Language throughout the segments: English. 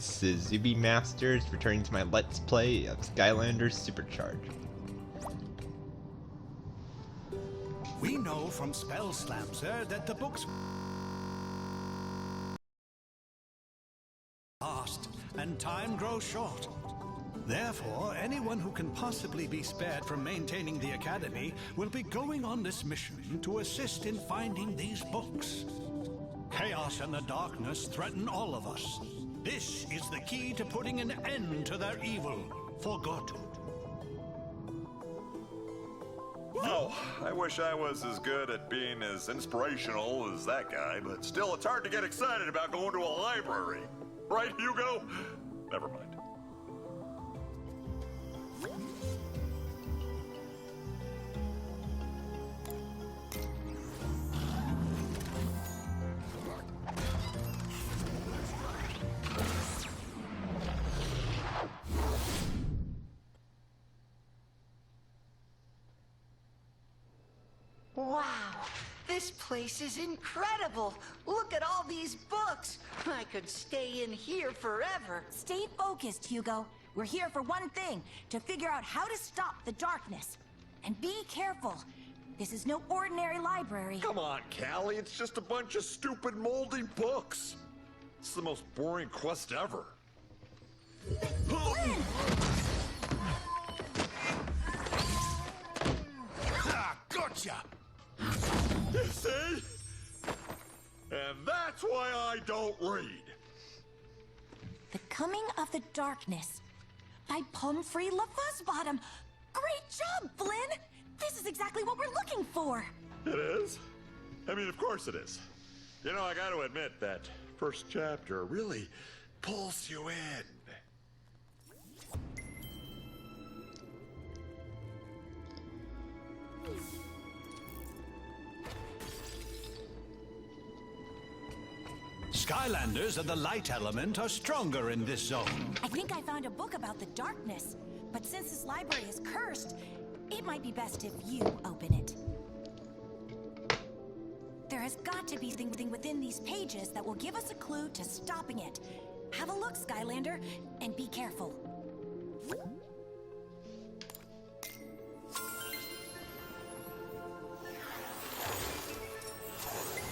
Greetings, Suzubi Masters, returning to my Let's Play of Skylanders SuperCharged. We know from Spell Slam, sir, that the books fast and time grows short. Therefore, anyone who can possibly be spared from maintaining the Academy will be going on this mission to assist in finding these books. Chaos and the darkness threaten all of us. This is the key to putting an end to their evil for good. Oh, I wish I was as good at being as inspirational as that guy, but still it's hard to get excited about going to a library. Right, Hugo? Never mind. Wow, this place is incredible. Look at all these books. I could stay in here forever. Stay focused, Hugo. We're here for one thing, to figure out how to stop the darkness. And be careful. This is no ordinary library. Come on, Callie, it's just a bunch of stupid moldy books. It's the most boring quest ever. Ah, gotcha! You see? And that's why I don't read. The Coming of the Darkness by Pumphrey LaFuzzbottom. Great job, Flynn! This is exactly what we're looking for. It is? I mean, of course it is. You know, I gotta admit that first chapter really pulls you in. Skylanders of the light element are stronger in this zone. I think I found a book about the darkness, but since this library is cursed, it might be best if you open it. There has got to be something within these pages that will give us a clue to stopping it. Have a look, Skylander, and be careful.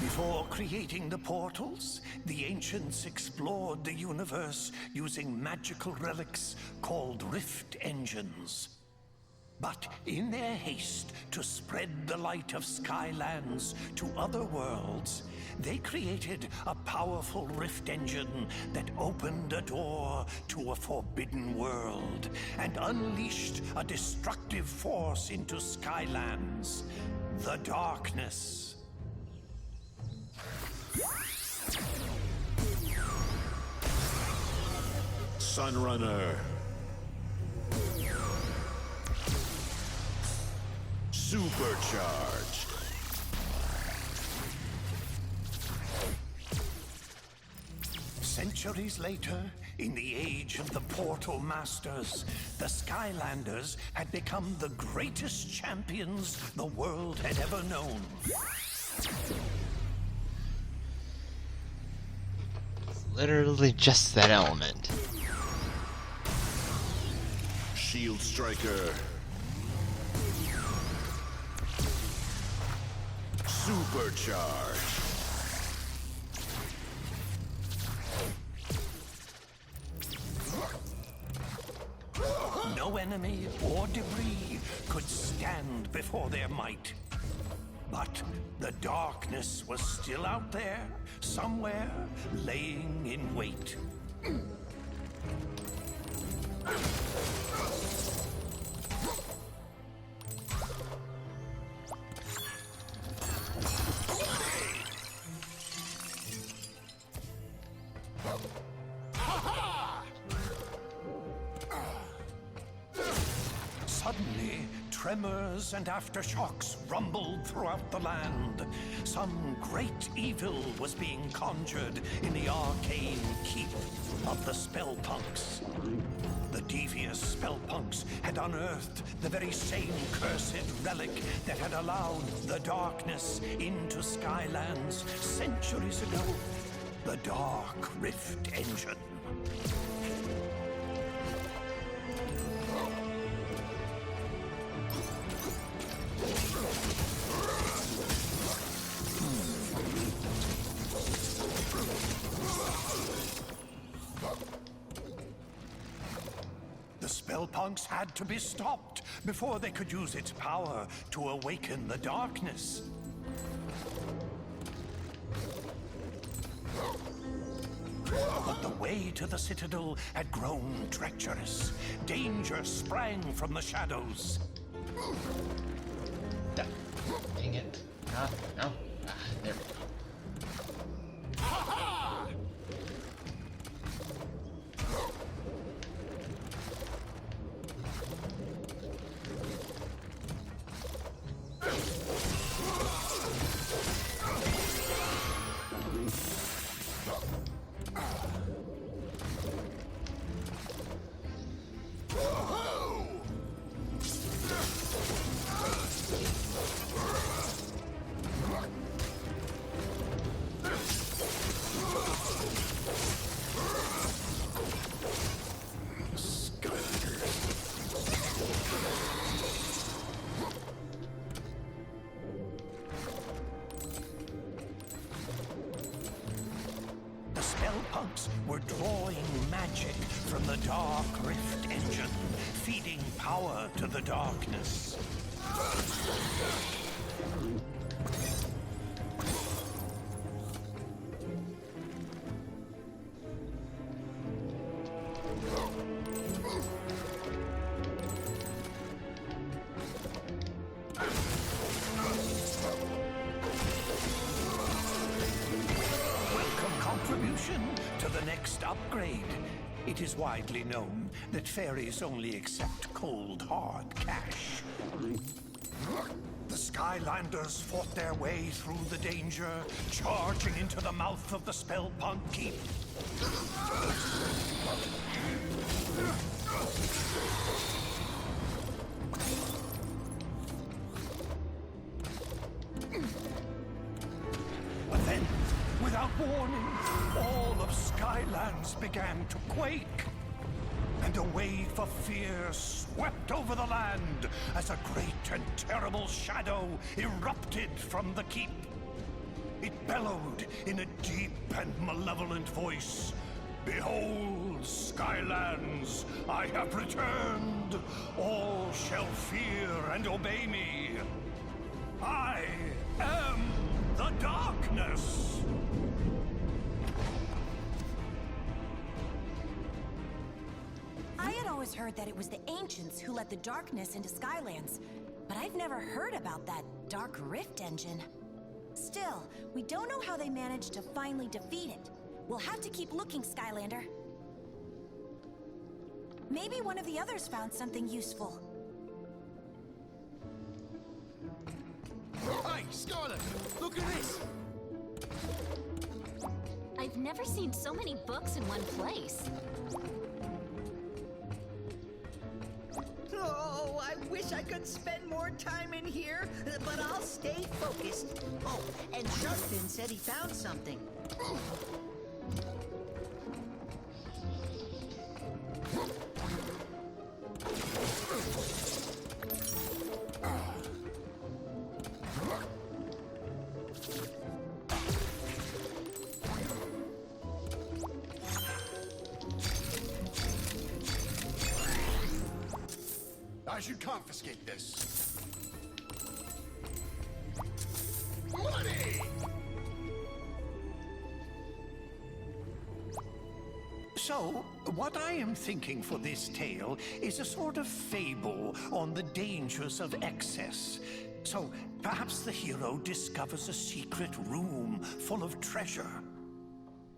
Before creating the portals, the ancients explored the universe using magical relics called rift engines. But in their haste to spread the light of Skylands to other worlds, they created a powerful rift engine that opened a door to a forbidden world and unleashed a destructive force into Skylands, the darkness. Sunrunner. SuperCharged. Centuries later, in the age of the Portal Masters, the Skylanders had become the greatest champions the world had ever known. It's literally just that element. Shield Striker. SuperCharged. No enemy or debris could stand before their might. But the darkness was still out there, somewhere, laying in wait. Suddenly, tremors and aftershocks rumbled throughout the land. Some great evil was being conjured in the arcane keep of the Spellpunks. The devious Spellpunks had unearthed the very same cursed relic that had allowed the darkness into Skylands centuries ago. The Dark Rift Engine. spellpunks had to be stopped before they could use its power to awaken the darkness. But the way to the Citadel had grown treacherous. Danger sprang from the shadows. Dang it. Ah, no. Ah, there we go. Spellpunks were drawing magic from the Dark Rift engine, feeding power to the darkness. To the next upgrade. It is widely known that fairies only accept cold, hard cash. The Skylanders fought their way through the danger, charging into the mouth of the Spellpunk Keep. But then, without warning, all of Skylands began to quake. And a wave of fear swept over the land as a great and terrible shadow erupted from the keep. It bellowed in a deep and malevolent voice. Behold, Skylands, I have returned. All shall fear and obey me. I am the darkness. I had always heard that it was the ancients who let the darkness into Skylands, but I've never heard about that Dark Rift engine. Still, we don't know how they managed to finally defeat it. We'll have to keep looking, Skylander. Maybe one of the others found something useful. Hey, Skylander, look at this! I've never seen so many books in one place. Oh, I wish I could spend more time in here, but I'll stay focused. Oh, and Sharkfin said he found something. I should confiscate this. Money! So, what I am thinking for this tale is a sort of fable on the dangers of excess. So, perhaps the hero discovers a secret room full of treasure.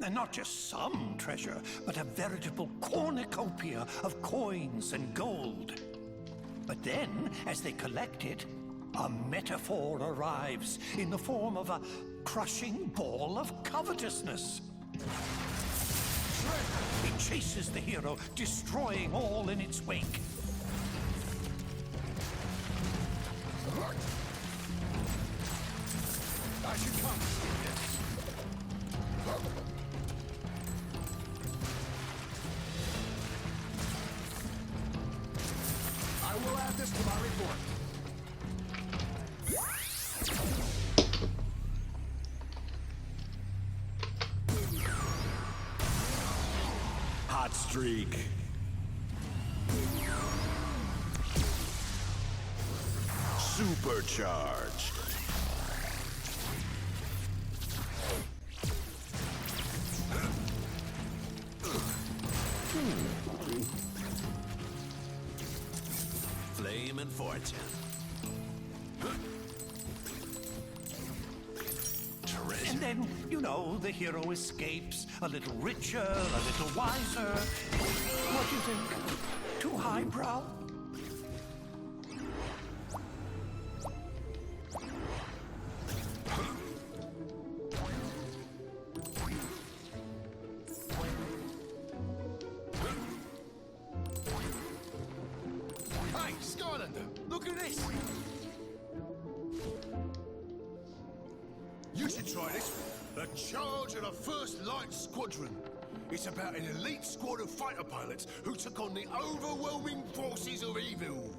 And not just some treasure, but a veritable cornucopia of coins and gold. But then, as they collect it, a metaphor arrives in the form of a crushing ball of covetousness. It chases the hero, destroying all in its wake. I should confiscate this. I will add this to my report. Hot streak. SuperCharged. Flame and fortune. Treasure. And then, you know, the hero escapes a little richer, a little wiser. What do you think? Too highbrow? Hey, Skylander, look at this! You should try this. The Charge of the First Light Squadron. It's about an elite squad of fighter pilots who took on the overwhelming forces of evil.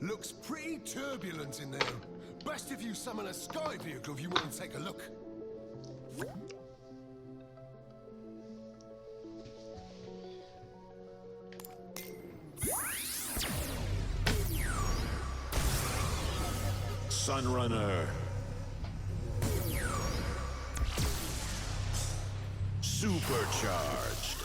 Looks pretty turbulent in there. Best if you summon a sky vehicle if you want to take a look. Sunrunner. SuperCharged.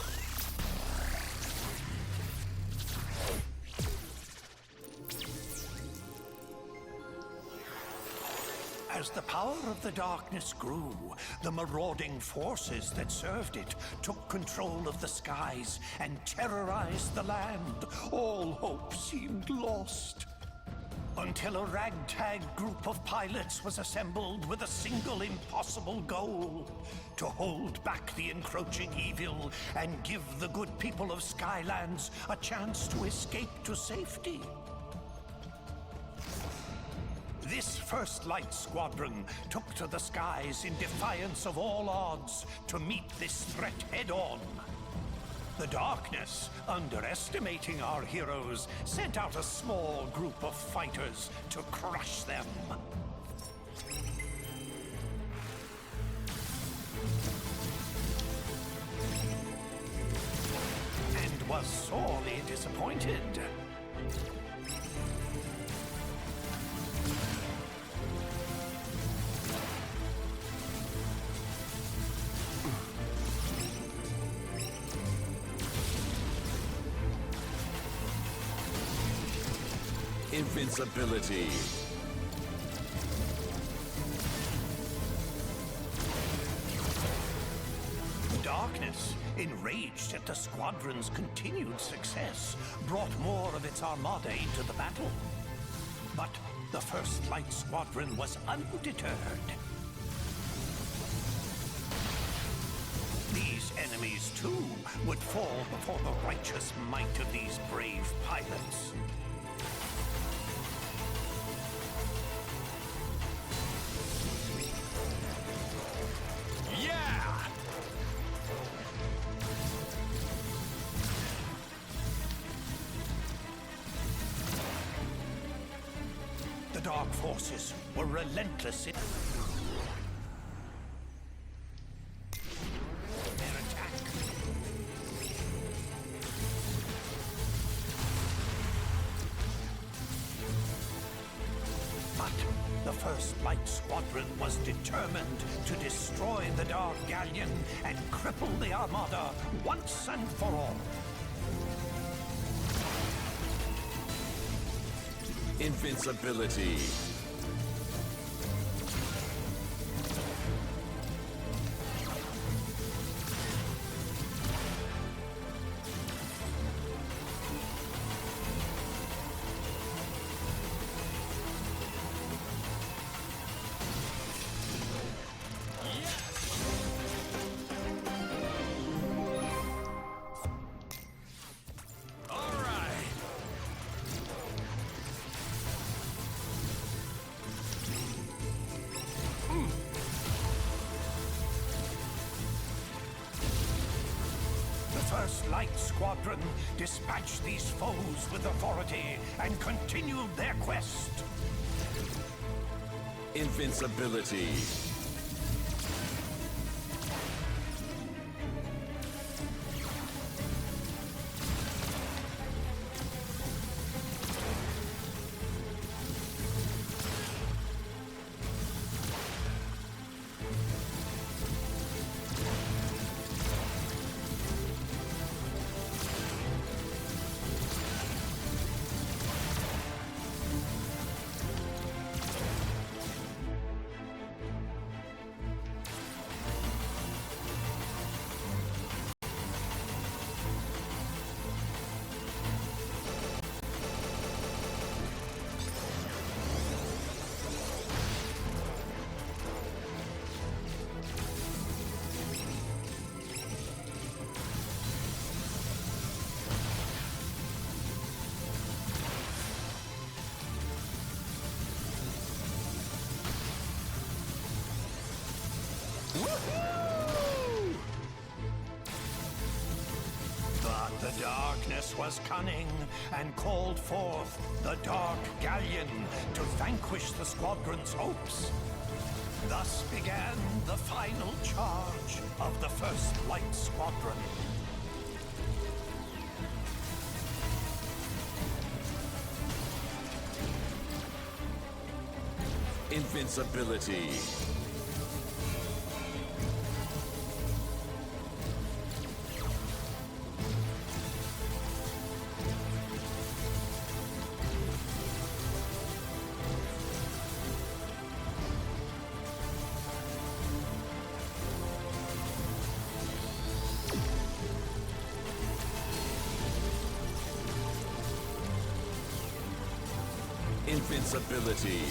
As the power of the darkness grew, the marauding forces that served it took control of the skies and terrorized the land. All hope seemed lost. Until a ragtag group of pilots was assembled with a single impossible goal: to hold back the encroaching evil and give the good people of Skylands a chance to escape to safety. This First Light Squadron took to the skies in defiance of all odds to meet this threat head-on. The darkness, underestimating our heroes, sent out a small group of fighters to crush them. And was sorely disappointed. Invincibility. Darkness, enraged at the squadron's continued success, brought more of its armada into the battle. But the First Light Squadron was undeterred. These enemies, too, would fall before the righteous might of these brave pilots. The Dark Forces were relentless in their attack. But the First Light Squadron was determined to destroy the Dark Galleon and cripple the Armada once and for all. Invincibility. First Light Squadron dispatched these foes with authority and continued their quest. Invincibility. darkness was cunning and called forth the Dark Galleon to vanquish the squadron's hopes. Thus began the final charge of the First Light Squadron. Invincibility. Invincibility.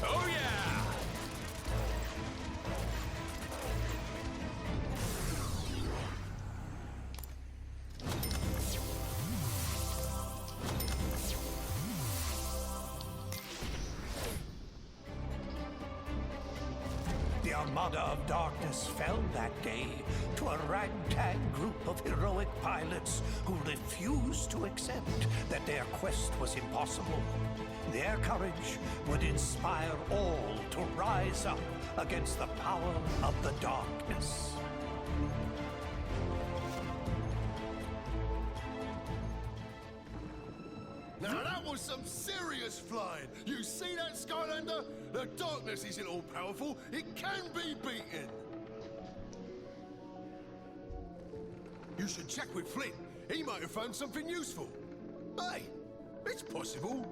Oh yeah! The Armada of Darkness fell that day to a ragtag group of heroic pilots who refused to accept that their quest was impossible. Their courage would inspire all to rise up against the power of the darkness. Now that was some serious flying. You see that, Skylander? The darkness isn't all powerful. It can be beaten. You should check with Flint. He might have found something useful. Hey, it's possible.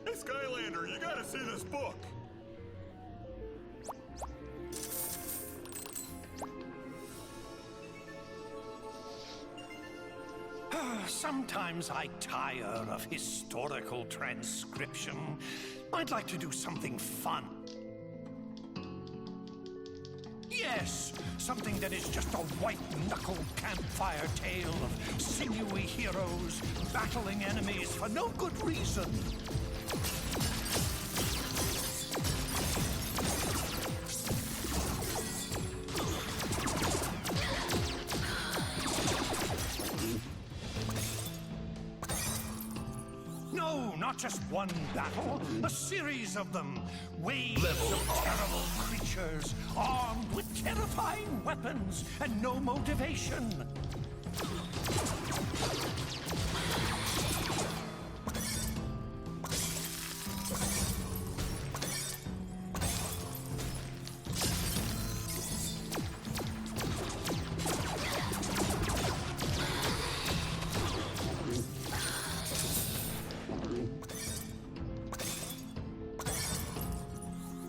Hey, Skylander, you gotta see this book. Sometimes I tire of historical transcription. I'd like to do something fun. Yes, something that is just a white-knuckle campfire tale of sinewy heroes battling enemies for no good reason. No, not just one battle, a series of them. Waves of terrible creatures, armed with terrifying weapons and no motivation.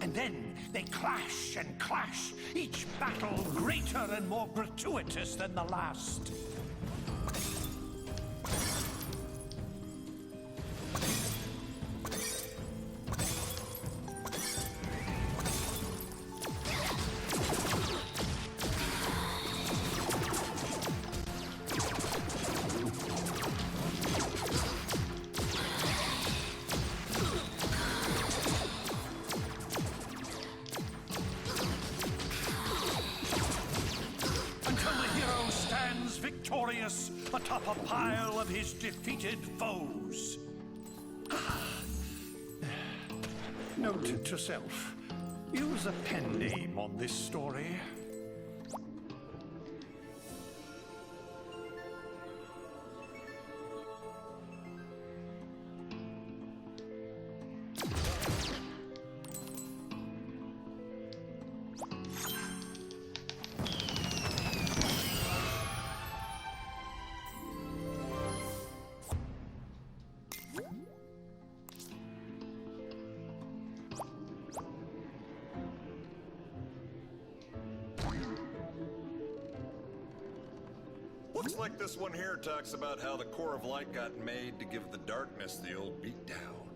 And then they clash and clash, each battle greater and more gratuitous than the last. Victorious atop a pile of his defeated foes. Note to self, use a pen name on this story. Looks like this one here talks about how the core of light got made to give the darkness the old beatdown.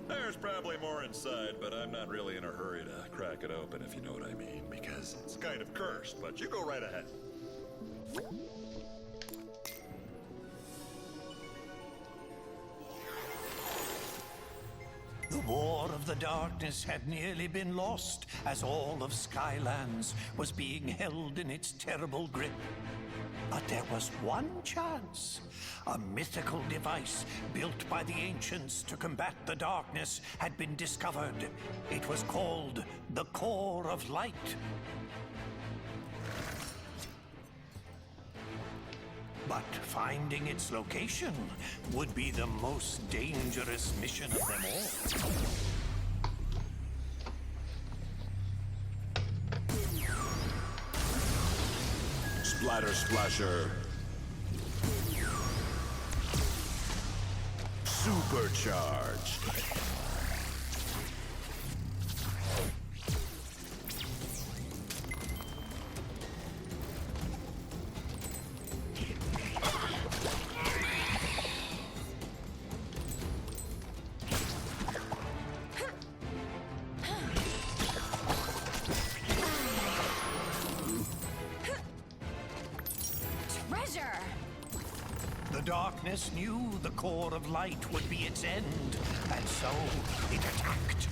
There's probably more inside, but I'm not really in a hurry to crack it open, if you know what I mean, because it's kind of cursed, but you go right ahead. The War of the Darkness had nearly been lost as all of Skylands was being held in its terrible grip. But there was one chance. A mythical device built by the ancients to combat the darkness had been discovered. It was called the Core of Light. But finding its location would be the most dangerous mission of them all. Splatter Splasher. Supercharged. The darkness knew the core of light would be its end, and so it attacked.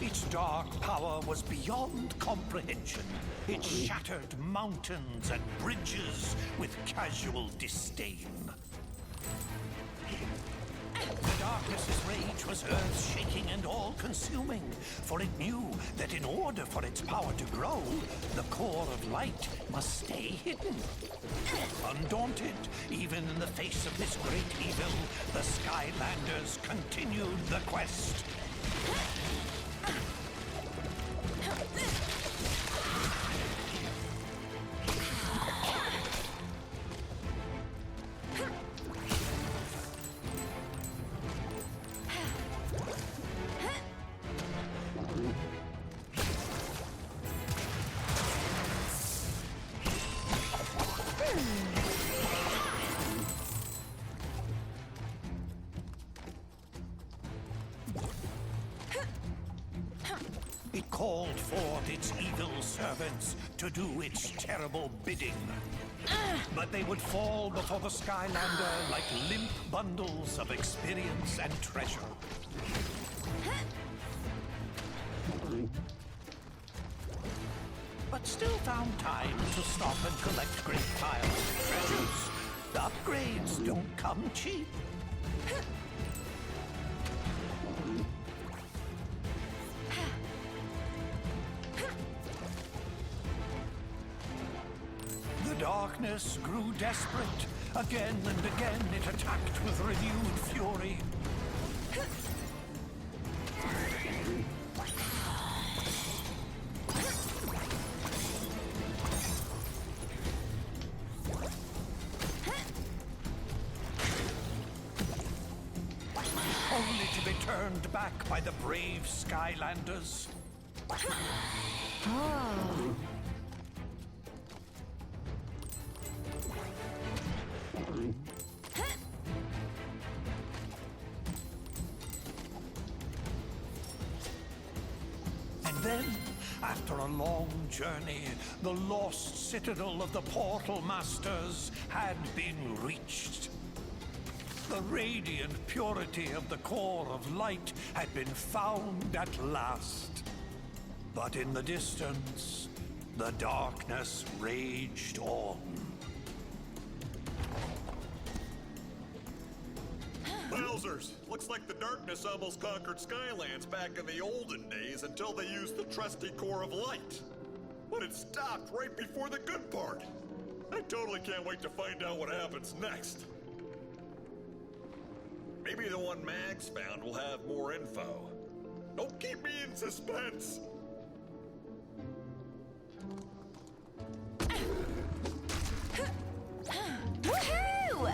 Its dark power was beyond comprehension. It shattered mountains and bridges with casual disdain. The darkness's rage was earth-shaking and all-consuming, for it knew that in order for its power to grow, the core of light must stay hidden. Undaunted, even in the face of this great evil, the Skylanders continued the quest. It called forth its evil servants to do its terrible bidding. But they would fall before the Skylander like limp bundles of experience and treasure. But still found time to stop and collect great piles of treasures. The upgrades don't come cheap. The darkness grew desperate. Again and again it attacked with renewed fury. Only to be turned back by the brave Skylanders. Oh. And then, after a long journey, the lost citadel of the Portal Masters had been reached. The radiant purity of the core of light had been found at last. But in the distance, the darkness raged on. Wowzers! Looks like the darkness almost conquered Skylands back in the olden days until they used the trusty core of light. But it stopped right before the good part. I totally can't wait to find out what happens next. Maybe the one Max found will have more info. Don't keep me in suspense! Woohoo!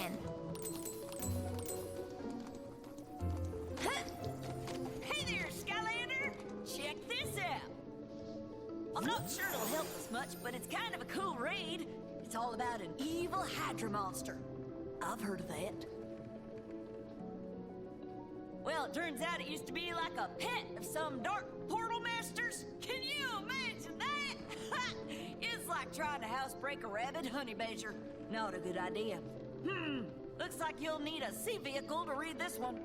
then. Hey there, Skylander! Check this out! I'm not sure it'll help us much, but it's kind of a cool raid. It's all about an evil Hydra monster. I've heard of that. Well, it turns out it used to be like a pet of some dark portal masters. Can you imagine that? It's like trying to housebreak a rabid honey badger. Not a good idea. Looks like you'll need a sea vehicle to read this one.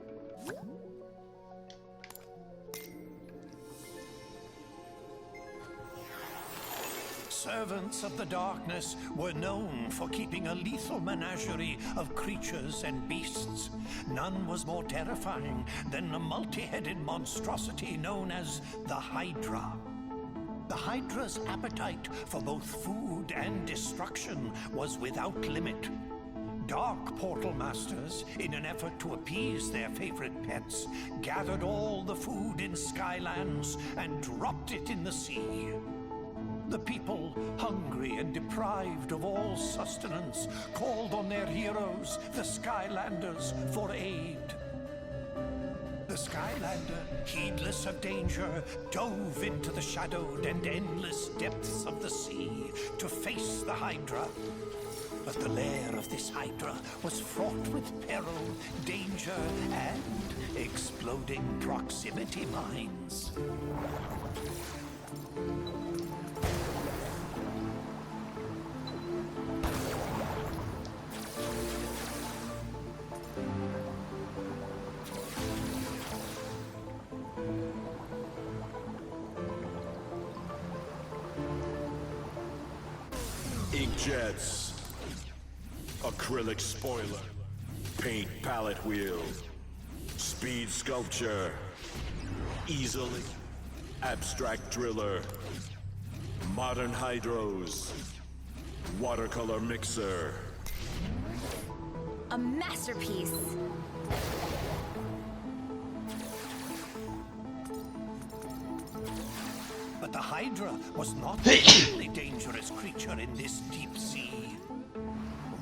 Servants of the darkness were known for keeping a lethal menagerie of creatures and beasts. None was more terrifying than a multi-headed monstrosity known as the Hydra. The Hydra's appetite for both food and destruction was without limit. Dark portal masters, in an effort to appease their favorite pets, gathered all the food in Skylands and dropped it in the sea. The people, hungry and deprived of all sustenance, called on their heroes, the Skylanders, for aid. The Skylander, heedless of danger, dove into the shadowed and endless depths of the sea to face the Hydra. But the lair of this Hydra was fraught with peril, danger, and exploding proximity mines. Inkjets, acrylic spoiler, paint palette wheel, speed sculpture, easily, abstract driller, modern hydros, watercolor mixer. A masterpiece. But the Hydra was not the only dangerous creature in this deep sea.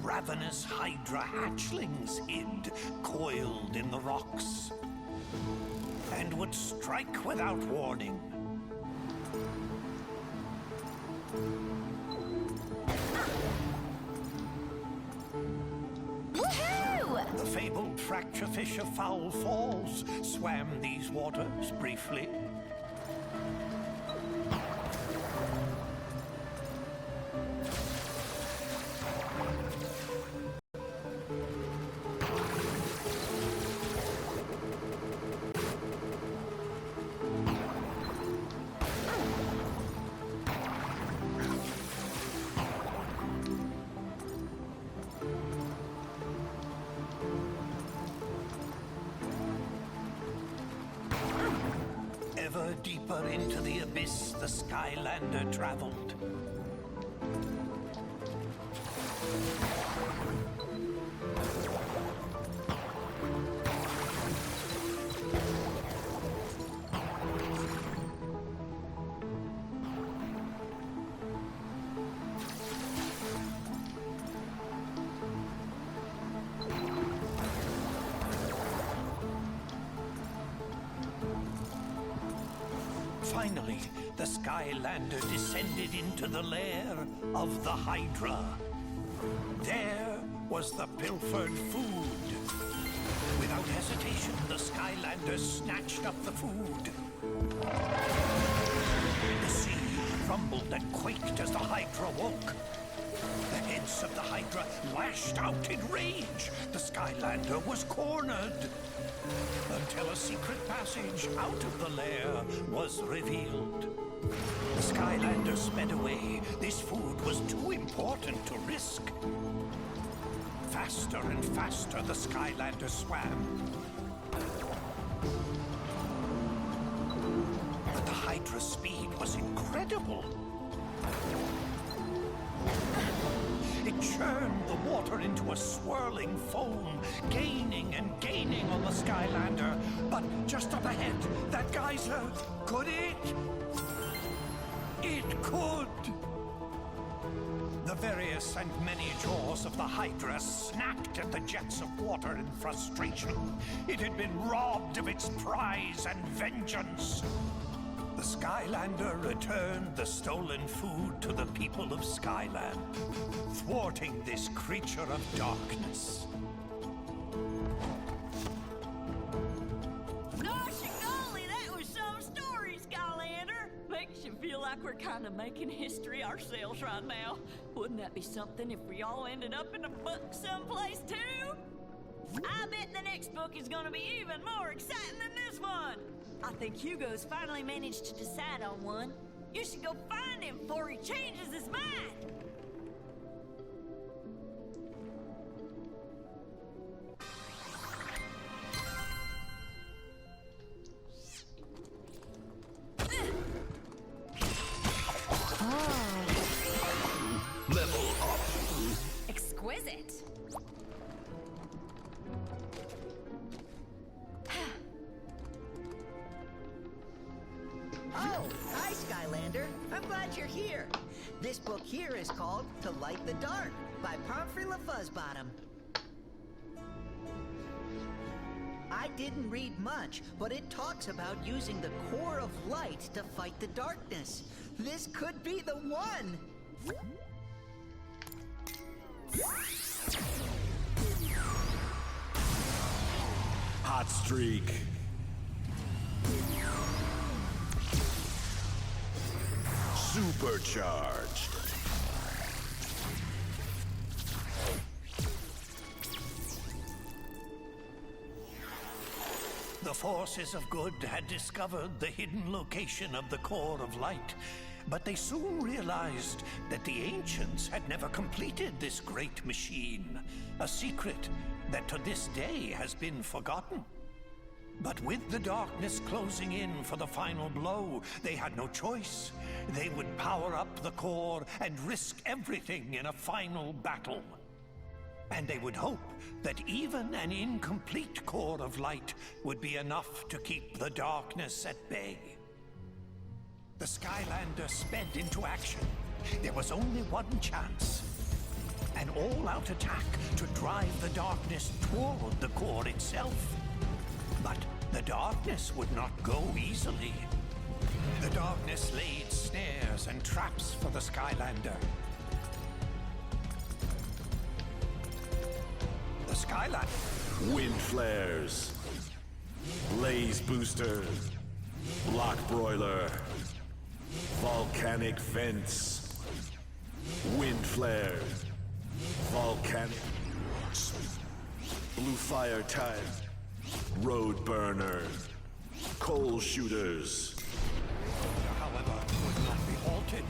Ravenous Hydra hatchlings hid, coiled in the rocks, and would strike without warning. Woohoo! The fabled fracture fish of Foul Falls swam these waters briefly. Ever deeper into the abyss the Skylander traveled. Finally, the Skylander descended into the lair of the Hydra. There was the pilfered food. Without hesitation, the Skylander snatched up the food. The sea rumbled and quaked as the Hydra woke. The heads of the Hydra lashed out in rage. The Skylander was cornered. Until a secret passage out of the lair was revealed. The Skylander sped away. This food was too important to risk. Faster and faster the Skylander swam. But the Hydra's speed was incredible. It churned the water into a swirling foam, gaining and gaining on the Skylander. But just up ahead, that geyser, could it? It could! The various and many jaws of the Hydra snapped at the jets of water in frustration. It had been robbed of its prize and vengeance. The Skylander returned the stolen food to the people of Skyland, thwarting this creature of darkness. Gosh golly, that was some story, Skylander! Makes you feel like we're kind of making history ourselves right now. Wouldn't that be something if we all ended up in a book someplace too? I bet the next book is gonna be even more exciting than this one! I think Hugo's finally managed to decide on one. You should go find him before he changes his mind! Level up. Exquisite. Oh, hi, Skylander. I'm glad you're here. This book here is called To Light the Dark by Pomfrey LaFuzzbottom. I didn't read much, but it talks about using the core of light to fight the darkness. This could be the one! Hot streak. Supercharged. The forces of good had discovered the hidden location of the core of light, but they soon realized that the ancients had never completed this great machine, a secret that to this day has been forgotten. But with the darkness closing in for the final blow, they had no choice. They would power up the core and risk everything in a final battle. And they would hope that even an incomplete core of light would be enough to keep the darkness at bay. The Skylander sped into action. There was only one chance. An all-out attack to drive the darkness toward the core itself. But the darkness would not go easily. The darkness laid snares and traps for the Skylander. The Skylander. Wind flares. Blaze booster. Block broiler. Volcanic vents. Wind flare. Volcanic. Blue fire type. Road burner. Coal shooters. However, would not be halted.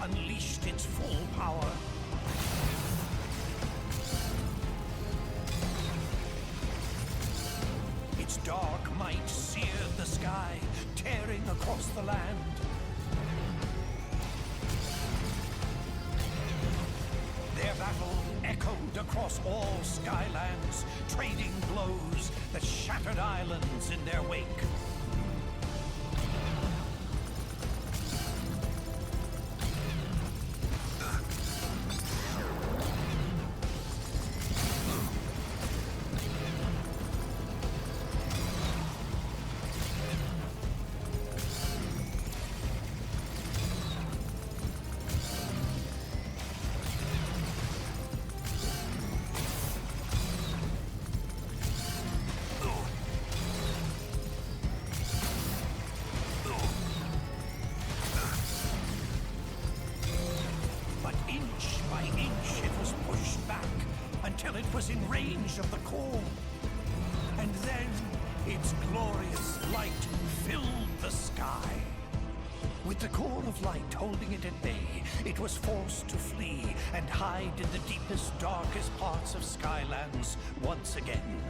Unleashed its full power. Its dark might seared the sky, tearing across the land. Their battle echoed across all Skylands, trading blows that shattered islands in their wake. Until it was in range of the core. And then its glorious light filled the sky. With the core of light holding it at bay, it was forced to flee and hide in the deepest, darkest parts of Skylands once again.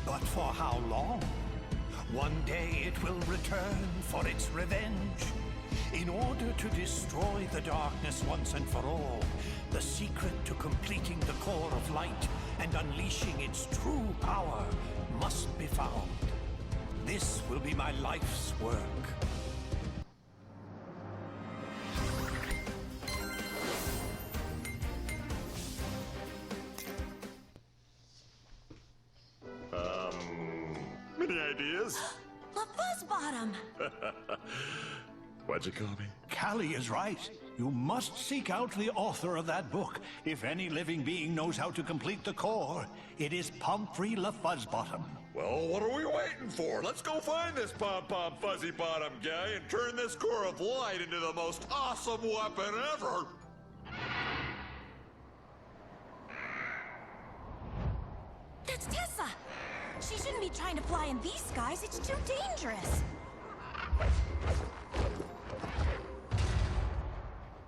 But for how long? One day it will return for its revenge. In order to destroy the darkness once and for all, the secret to completing the core of light and unleashing its true power must be found. This will be my life's work. Any ideas? The Fuzzbottom! What'd you call me? Callie is right. You must seek out the author of that book. If any living being knows how to complete the core, it is Pumphrey LaFuzzbottom. Well, what are we waiting for? Let's go find this pom-pom fuzzy bottom guy and turn this core of light into the most awesome weapon ever! That's Tessa! She shouldn't be trying to fly in these skies. It's too dangerous.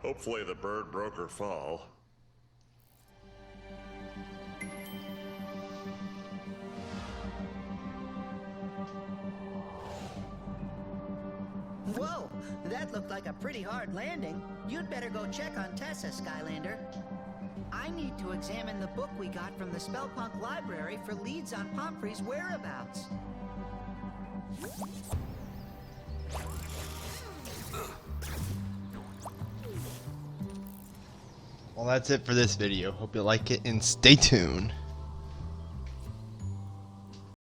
Hopefully the bird broke her fall. Whoa, that looked like a pretty hard landing. You'd better go check on Tessa, Skylander. I need to examine the book we got from the Spellpunk library for leads on Pumphrey's whereabouts. Well, that's it for this video. Hope you like it and stay tuned.